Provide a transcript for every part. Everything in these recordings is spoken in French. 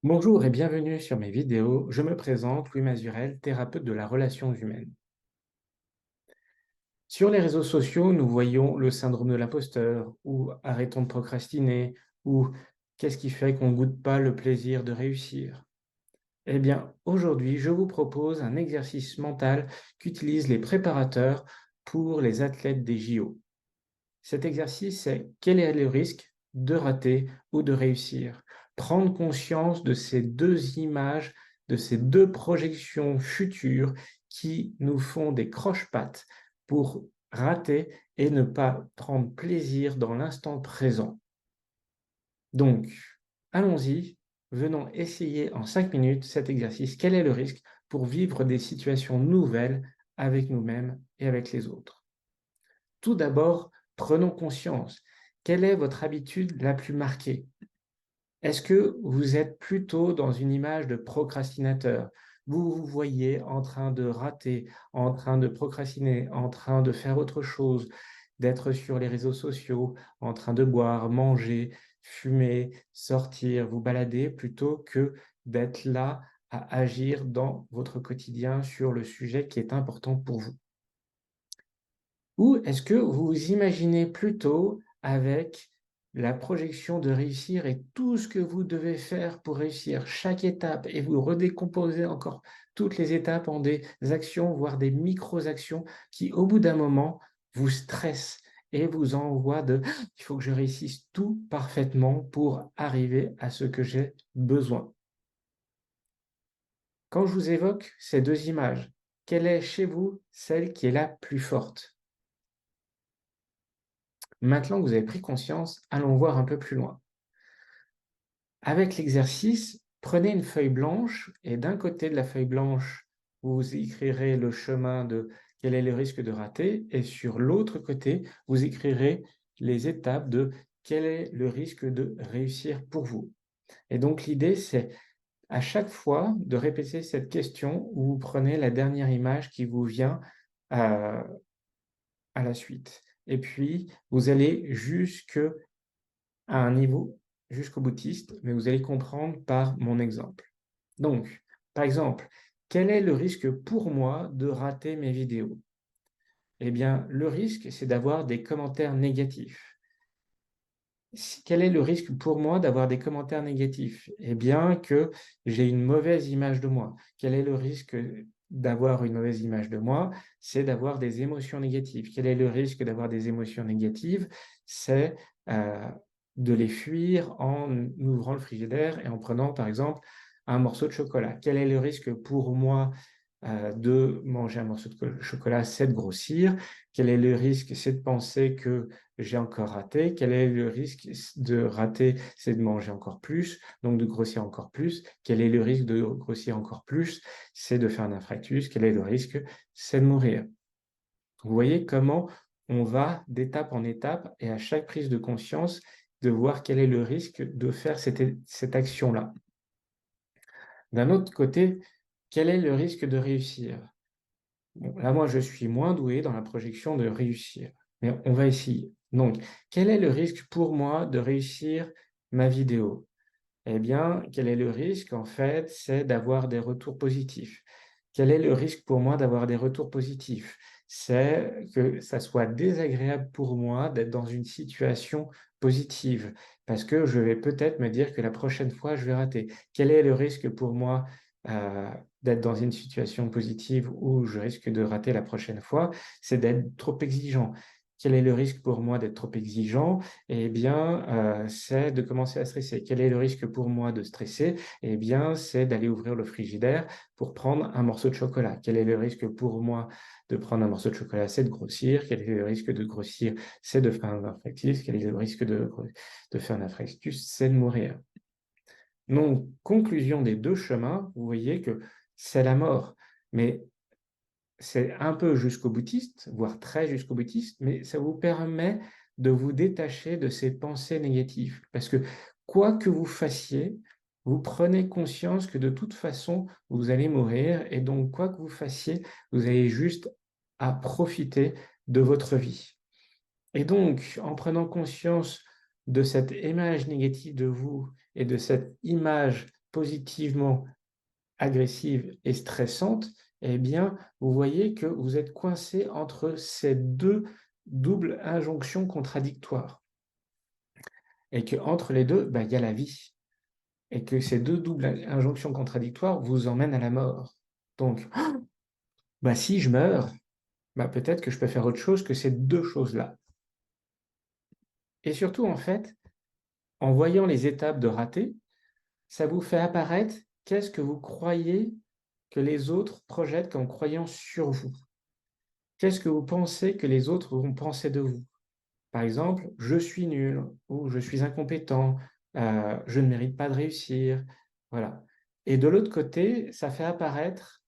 Bonjour et bienvenue sur mes vidéos. Je me présente, Louis Mazurel, thérapeute de la relation humaine. Sur les réseaux sociaux, nous voyons le syndrome de l'imposteur, ou arrêtons de procrastiner, ou qu'est-ce qui fait qu'on ne goûte pas le plaisir de réussir. Eh bien, aujourd'hui, je vous propose un exercice mental qu'utilisent les préparateurs pour les athlètes des JO. Cet exercice, c'est quel est le risque de rater ou de réussir? Prendre conscience de ces deux images, de ces deux projections futures qui nous font des croche-pattes pour rater et ne pas prendre plaisir dans l'instant présent. Donc, allons-y, venons essayer en 5 minutes cet exercice. Quel est le risque pour vivre des situations nouvelles avec nous-mêmes et avec les autres? Tout d'abord, prenons conscience. Quelle est votre habitude la plus marquée? Est-ce que vous êtes plutôt dans une image de procrastinateur? Vous vous voyez en train de rater, en train de procrastiner, en train de faire autre chose, d'être sur les réseaux sociaux, en train de boire, manger, fumer, sortir, vous balader, plutôt que d'être là à agir dans votre quotidien sur le sujet qui est important pour vous. Ou est-ce que vous vous imaginez plutôt avec la projection de réussir et tout ce que vous devez faire pour réussir chaque étape et vous redécomposez encore toutes les étapes en des actions, voire des micro-actions qui, au bout d'un moment, vous stressent et vous envoient de il faut que je réussisse tout parfaitement pour arriver à ce que j'ai besoin. Quand je vous évoque ces deux images, quelle est chez vous celle qui est la plus forte? Maintenant que vous avez pris conscience, allons voir un peu plus loin. Avec l'exercice, prenez une feuille blanche et d'un côté de la feuille blanche, vous écrirez le chemin de quel est le risque de rater et sur l'autre côté, vous écrirez les étapes de quel est le risque de réussir pour vous. Et donc l'idée, c'est à chaque fois de répéter cette question où vous prenez la dernière image qui vous vient à, à la suite. Et puis, vous allez jusqu'à un niveau jusqu'au boutiste, mais vous allez comprendre par mon exemple. Donc, par exemple, quel est le risque pour moi de rater mes vidéos? Eh bien, le risque, c'est d'avoir des commentaires négatifs. Quel est le risque pour moi d'avoir des commentaires négatifs? Eh bien, que j'ai une mauvaise image de moi. Quel est le risque d'avoir une mauvaise image de moi? C'est d'avoir des émotions négatives. Quel est le risque d'avoir des émotions négatives? C'est de les fuir en ouvrant le frigidaire et en prenant, par exemple, un morceau de chocolat. Quel est le risque pour moi de manger un morceau de chocolat, c'est de grossir. Quel est le risque? C'est de penser que j'ai encore raté. Quel est le risque de rater? C'est de manger encore plus, donc de grossir encore plus. Quel est le risque de grossir encore plus? C'est de faire un infarctus. Quel est le risque? C'est de mourir. Vous voyez comment on va d'étape en étape et à chaque prise de conscience, de voir quel est le risque de faire cette action-là. D'un autre côté, quel est le risque de réussir? Bon, là, moi, je suis moins doué dans la projection de réussir, mais on va essayer. Donc, quel est le risque pour moi de réussir ma vidéo? Eh bien, quel est le risque? En fait, c'est d'avoir des retours positifs. Quel est le risque pour moi d'avoir des retours positifs? C'est que ça soit désagréable pour moi d'être dans une situation positive, parce que je vais peut-être me dire que la prochaine fois, je vais rater. Quel est le risque pour moi euh, d'être dans une situation positive où je risque de rater la prochaine fois? C'est d'être trop exigeant. Quel est le risque pour moi d'être trop exigeant? Eh bien, c'est de commencer à stresser. Quel est le risque pour moi de stresser? Eh bien, c'est d'aller ouvrir le frigidaire pour prendre un morceau de chocolat. Quel est le risque pour moi de prendre un morceau de chocolat? C'est de grossir. Quel est le risque de grossir? C'est de faire un infarctus. Quel est le risque de faire un infarctus? C'est de mourir. Donc, conclusion des deux chemins, vous voyez que c'est la mort. Mais c'est un peu jusqu'au boutiste, voire très jusqu'au boutiste, mais ça vous permet de vous détacher de ces pensées négatives. Parce que quoi que vous fassiez, vous prenez conscience que de toute façon, vous allez mourir. Et donc, quoi que vous fassiez, vous avez juste à profiter de votre vie. Et donc, en prenant conscience de cette image négative de vous et de cette image positivement agressive et stressante, eh bien, vous voyez que vous êtes coincé entre ces deux doubles injonctions contradictoires. Et qu'entre les deux, il y a la vie. Et que ces deux doubles injonctions contradictoires vous emmènent à la mort. Donc, si je meurs, peut-être que je peux faire autre chose que ces deux choses-là. Et surtout, en fait, en voyant les étapes de raté, ça vous fait apparaître qu'est-ce que vous croyez que les autres projettent comme croyance sur vous. Qu'est-ce que vous pensez que les autres vont penser de vous? Par exemple, je suis nul ou je suis incompétent, je ne mérite pas de réussir. Voilà. Et de l'autre côté, ça fait apparaître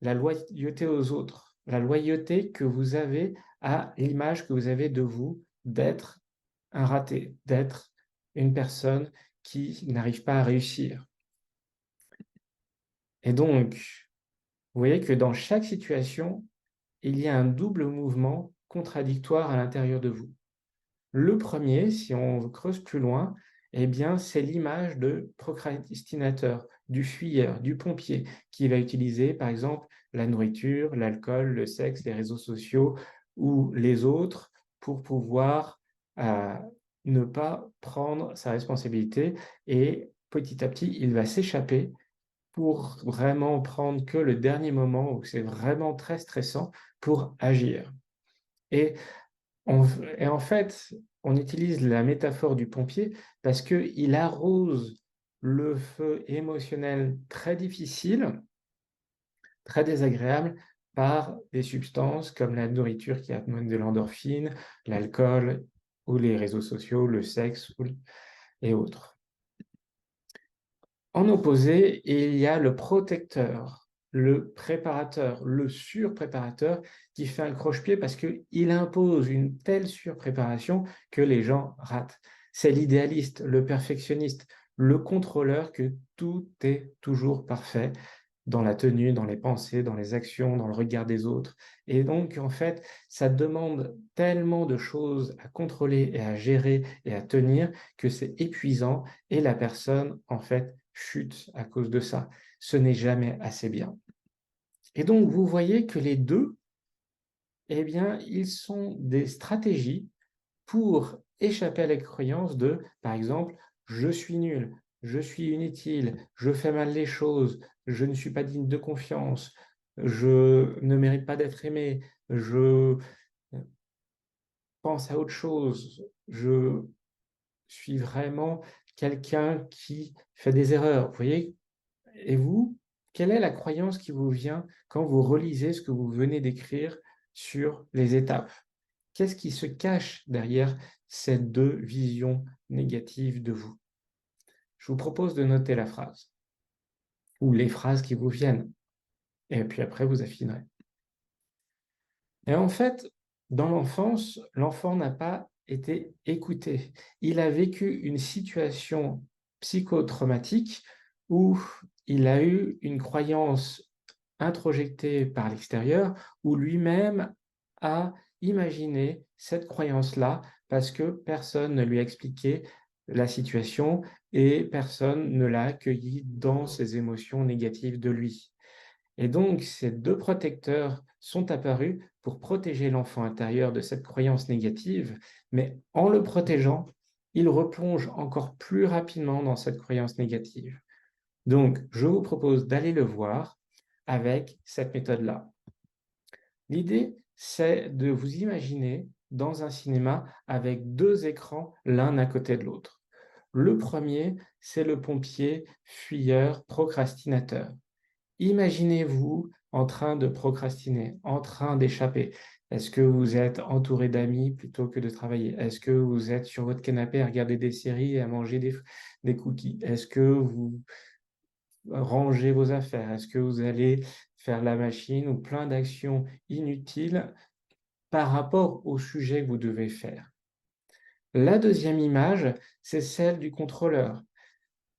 la loyauté aux autres, la loyauté que vous avez à l'image que vous avez de vous, d'être un raté, d'être une personne qui n'arrive pas à réussir. Et donc, vous voyez que dans chaque situation, il y a un double mouvement contradictoire à l'intérieur de vous. Le premier, si on creuse plus loin, eh bien, c'est l'image de procrastinateur, du fuyeur, du pompier, qui va utiliser, par exemple, la nourriture, l'alcool, le sexe, les réseaux sociaux ou les autres pour pouvoir ne pas prendre sa responsabilité et petit à petit, il va s'échapper pour vraiment prendre que le dernier moment où c'est vraiment très stressant pour agir. Et en fait, on utilise la métaphore du pompier parce qu'il arrose le feu émotionnel très difficile, très désagréable, par des substances comme la nourriture qui amène de l'endorphine, l'alcool ou les réseaux sociaux, le sexe et autres. En opposé, il y a le protecteur, le préparateur, le surpréparateur qui fait un croche-pied parce qu'il impose une telle surpréparation que les gens ratent. C'est l'idéaliste, le perfectionniste, le contrôleur que tout est toujours parfait dans la tenue, dans les pensées, dans les actions, dans le regard des autres. Et donc, en fait, ça demande tellement de choses à contrôler et à gérer et à tenir que c'est épuisant et la personne, en fait, chute à cause de ça. Ce n'est jamais assez bien. Et donc, vous voyez que les deux, eh bien, ils sont des stratégies pour échapper à la croyance de, par exemple, je suis nul, je suis inutile, je fais mal les choses, je ne suis pas digne de confiance, je ne mérite pas d'être aimé, je pense à autre chose, je suis vraiment quelqu'un qui fait des erreurs. Vous voyez? Et vous, quelle est la croyance qui vous vient quand vous relisez ce que vous venez d'écrire sur les étapes? Qu'est-ce qui se cache derrière ces deux visions négatives de vous? Je vous propose de noter la phrase ou les phrases qui vous viennent, et puis après vous affinerez. Et en fait, dans l'enfance, l'enfant n'a pas été écouté. Il a vécu une situation psychotraumatique où il a eu une croyance introjectée par l'extérieur, où lui-même a imaginé cette croyance-là parce que personne ne lui a expliqué la situation et personne ne l'a accueilli dans ses émotions négatives de lui. Et donc, ces deux protecteurs sont apparus pour protéger l'enfant intérieur de cette croyance négative, mais en le protégeant, il replonge encore plus rapidement dans cette croyance négative. Donc, je vous propose d'aller le voir avec cette méthode-là. L'idée, c'est de vous imaginer dans un cinéma avec deux écrans l'un à côté de l'autre. Le premier, c'est le pompier, fuyeur, procrastinateur. Imaginez-vous en train de procrastiner, en train d'échapper. Est-ce que vous êtes entouré d'amis plutôt que de travailler? Est-ce que vous êtes sur votre canapé à regarder des séries et à manger des cookies? Est-ce que vous rangez vos affaires? Est-ce que vous allez faire la machine ou plein d'actions inutiles par rapport au sujet que vous devez faire? La deuxième image, c'est celle du contrôleur.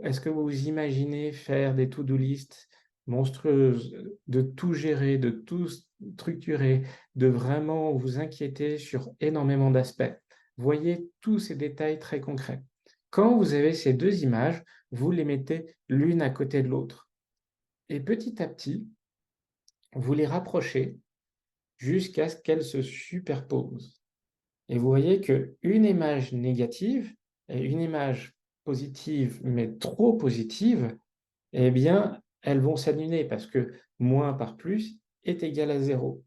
Est-ce que vous vous imaginez faire des to-do list monstrueuses, de tout gérer, de tout structurer, de vraiment vous inquiéter sur énormément d'aspects? Voyez tous ces détails très concrets. Quand vous avez ces 2 images, vous les mettez l'une à côté de l'autre et petit à petit, vous les rapprochez jusqu'à ce qu'elles se superposent. Et vous voyez qu'une image négative et une image positive, mais trop positive, eh bien, elles vont s'annuler parce que moins par plus est égal à 0.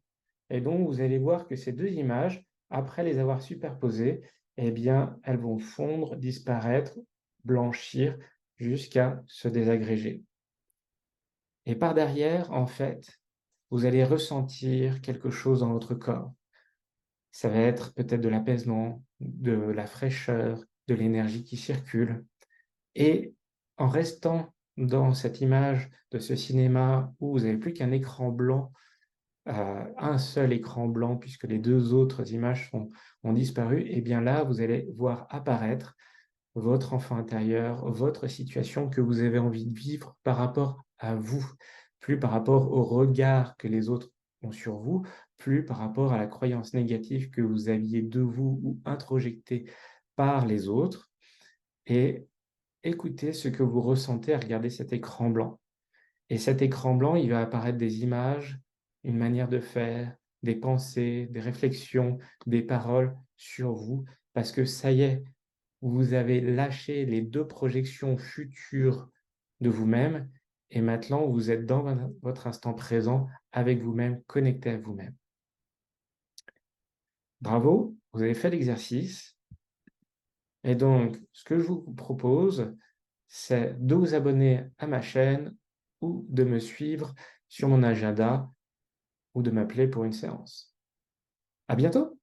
Et donc, vous allez voir que ces 2 images, après les avoir superposées, eh bien, elles vont fondre, disparaître, blanchir jusqu'à se désagréger. Et par derrière, en fait, vous allez ressentir quelque chose dans votre corps. Ça va être peut-être de l'apaisement, de la fraîcheur, de l'énergie qui circule. Et en restant dans cette image de ce cinéma où vous n'avez plus qu'un écran blanc, un seul écran blanc puisque les 2 autres images ont disparu, et bien là, vous allez voir apparaître votre enfant intérieur, votre situation que vous avez envie de vivre par rapport à vous, plus par rapport au regard que les autres ont sur vous, plus par rapport à la croyance négative que vous aviez de vous ou introjectée par les autres. Et écoutez ce que vous ressentez à regarder cet écran blanc. Et cet écran blanc, il va apparaître des images, une manière de faire, des pensées, des réflexions, des paroles sur vous, parce que ça y est, vous avez lâché les 2 projections futures de vous-même et maintenant vous êtes dans votre instant présent avec vous-même, connecté à vous-même. Bravo, vous avez fait l'exercice et donc ce que je vous propose, c'est de vous abonner à ma chaîne ou de me suivre sur mon agenda ou de m'appeler pour une séance. À bientôt!